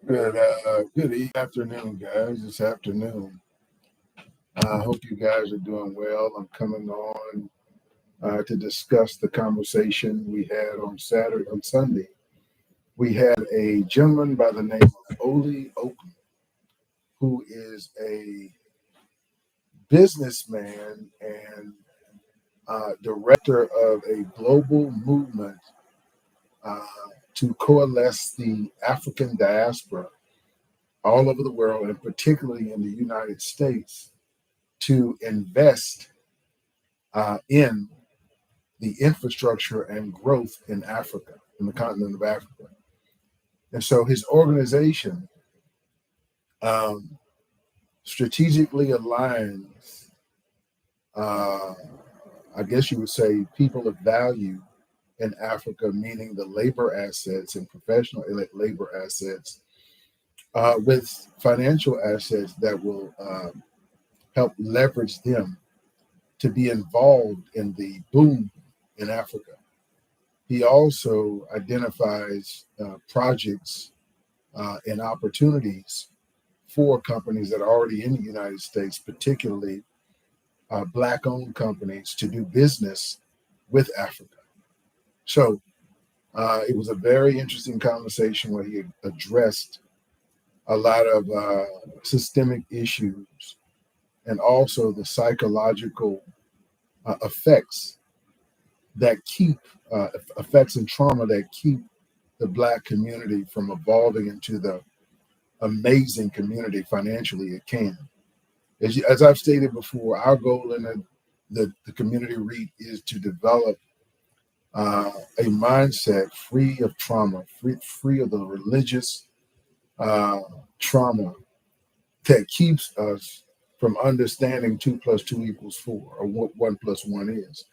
Good afternoon, guys. This afternoon. I hope you guys are doing well. I'm coming on to discuss the conversation we had on Sunday. We had a gentleman by the name of Oli Oakley, who is a businessman and director of a global movement uh, to coalesce the African diaspora all over the world, and particularly in the United States, to invest in the infrastructure and growth in Africa, in the continent of Africa. And so his organization um, strategically aligns, uh, I guess you would say, people of value in Africa, meaning the labor assets and professional labor assets, with financial assets that will help leverage them to be involved in the boom in Africa. He also identifies projects and opportunities for companies that are already in the United States, particularly Black-owned companies, to do business with Africa. So it was a very interesting conversation where he addressed a lot of systemic issues and also the psychological effects that keep effects and trauma that keep the Black community from evolving into the amazing community financially it can. As I've stated before, our goal in the Community Reit is to develop a mindset free of trauma, free of the religious trauma that keeps us from understanding 2 + 2 = 4, or what 1 + 1 is.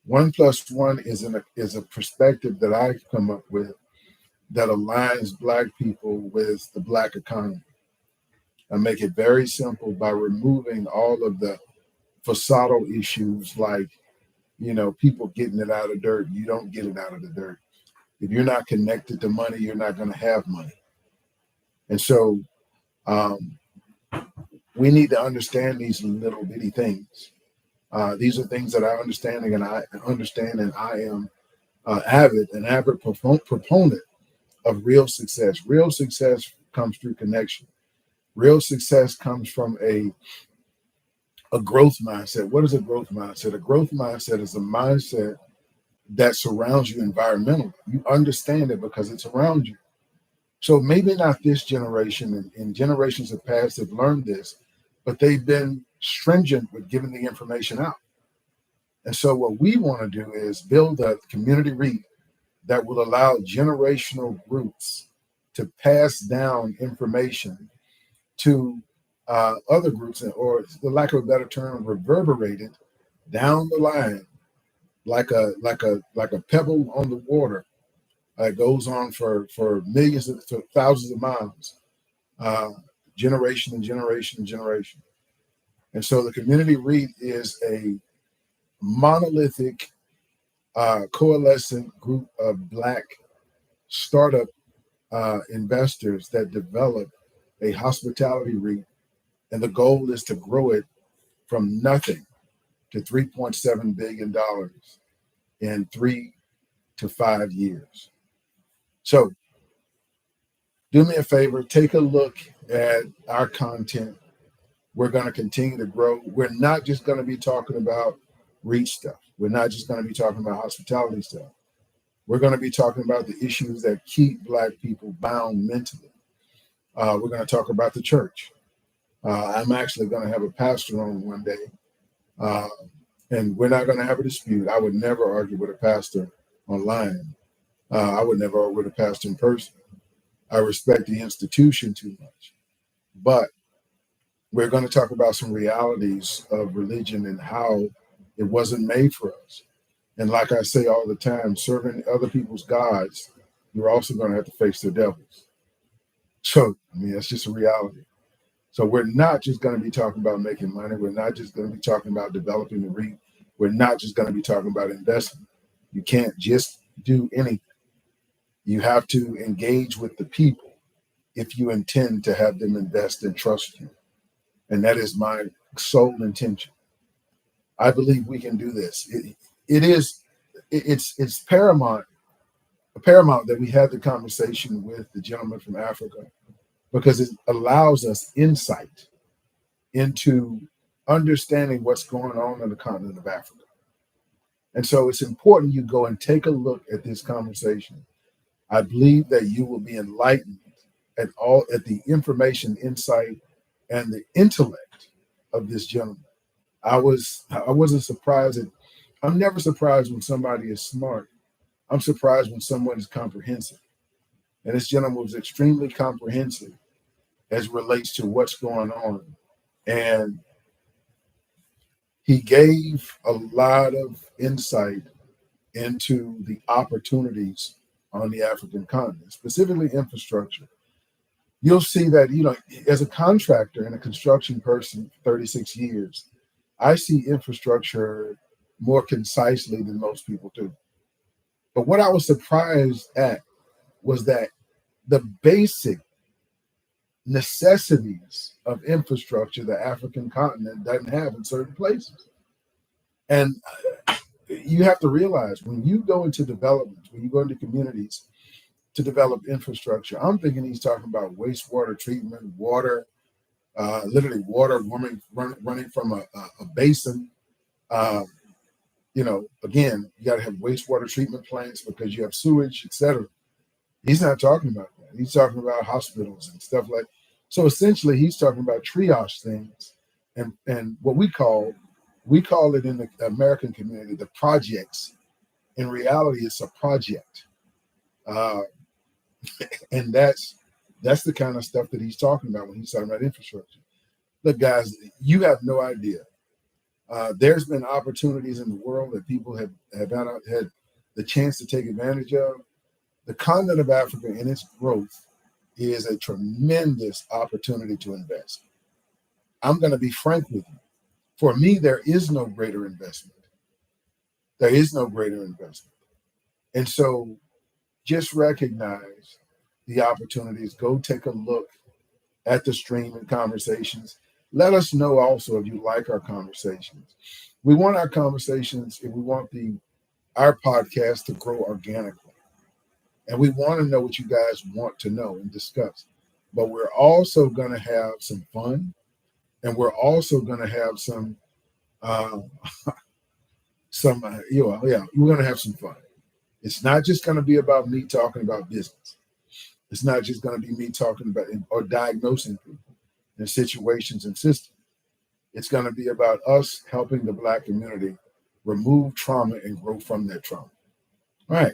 1 + 1 is a perspective that I've come up with that aligns Black people with the Black economy. I make it very simple by removing all of the facadal issues like, people getting it out of dirt. You don't get it out of the dirt. If you're not connected to money, you're not going to have money. And so we need to understand these little bitty things. These are things that I understand, and I am an avid proponent of real success. Real success comes through connection. Real success comes from a growth mindset. What is a growth mindset? A growth mindset is a mindset that surrounds you environmentally. You understand it because it's around you. So maybe not this generation, and generations of past have learned this, but they've been stringent with giving the information out. And so what we want to do is build a community Reit that will allow generational groups to pass down information to other groups, or for lack of a better term, reverberate it down the line like a pebble on the water. It goes on for millions to thousands of miles, generation and generation and generation. And so the Community Reit is a monolithic, coalescent group of Black startup investors that develop a hospitality Reit, and the goal is to grow it from nothing to $3.7 billion in 3 to 5 years. So do me a favor, take a look at our content. We're going to continue to grow. We're not just going to be talking about Reit stuff. We're not just going to be talking about hospitality stuff. We're going to be talking about the issues that keep Black people bound mentally. We're going to talk about the church. I'm actually going to have a pastor on one day, and we're not going to have a dispute. I would never argue with a pastor online. I would never argue with a pastor in person. I respect the institution too much. But we're going to talk about some realities of religion and how it wasn't made for us. And like I say all the time, serving other people's gods, you're also going to have to face their devils. So, that's just a reality. So we're not just going to be talking about making money. We're not just going to be talking about developing the Reit. We're not just going to be talking about investment. You can't just do anything. You have to engage with the people. if you intend to have them invest and trust you. And that is my sole intention. I believe we can do this. It's paramount that we had the conversation with the gentleman from Africa, because it allows us insight into understanding what's going on the continent of Africa. And so it's important you go and take a look at this conversation. I believe that you will be enlightened at the information, insight, and the intellect of this gentleman. I wasn't surprised at I'm never surprised when somebody is smart. I'm surprised when someone is comprehensive. And this gentleman was extremely comprehensive as it relates to what's going on. And he gave a lot of insight into the opportunities on the African continent, specifically infrastructure. You'll see that, as a contractor and a construction person, 36 years, I see infrastructure more concisely than most people do. But what I was surprised at was that the basic necessities of infrastructure the African continent doesn't have in certain places. And you have to realize, when you go into development, when you go into communities to develop infrastructure, I'm thinking he's talking about wastewater treatment, water, literally water running from a basin. Uh, again, you got to have wastewater treatment plants because you have sewage, etc. He's not talking about that. He's talking about hospitals and stuff like. So essentially, he's talking about triage things, and what we call it in the American community the projects. In reality, it's a project, uh, and that's the kind of stuff that he's talking about when he's talking about infrastructure. Look, guys, you have no idea. There's been opportunities in the world that people have had the chance to take advantage of. The continent of Africa and its growth is a tremendous opportunity to invest. I'm going to be frank with you. For me, there is no greater investment. There is no greater investment. And so just recognize the opportunities. Go take a look at the stream and conversations. Let us know also if you like our conversations. We want our conversations, and we want our podcast to grow organically. And we want to know what you guys want to know and discuss. But we're also going to have some fun, and we're also going to have uh, we're going to have some fun. It's not just going to be about me talking about business. It's not just going to be me talking about or diagnosing people and situations and systems. It's going to be about us helping the Black community remove trauma and grow from that trauma. All right.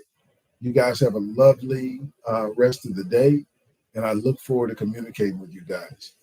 You guys have a lovely rest of the day, and I look forward to communicating with you guys.